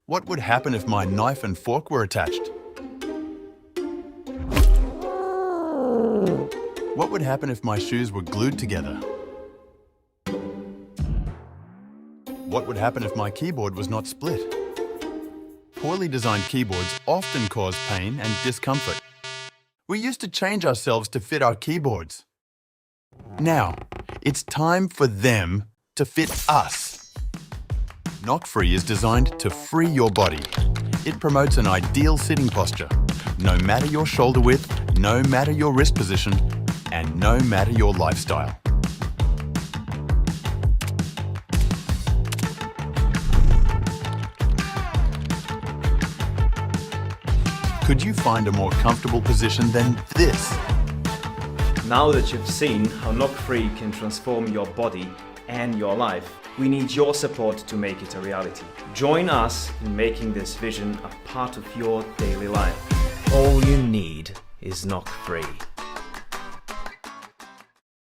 What would happen if my knife and fork were attached? What would happen if my shoes were glued together? What would happen if my keyboard was not split? Poorly designed keyboards often cause pain and discomfort. We used to change ourselves to fit our keyboards. Now, it's time for them to fit us. NocFree is designed to free your body. It promotes an ideal sitting posture, no matter your shoulder width, no matter your wrist position, and no matter your lifestyle. Could you find a more comfortable position than this? Now that you've seen how NocFree can transform your body and your life, we need your support to make it a reality. Join us in making this vision a part of your daily life. All you need is NocFree.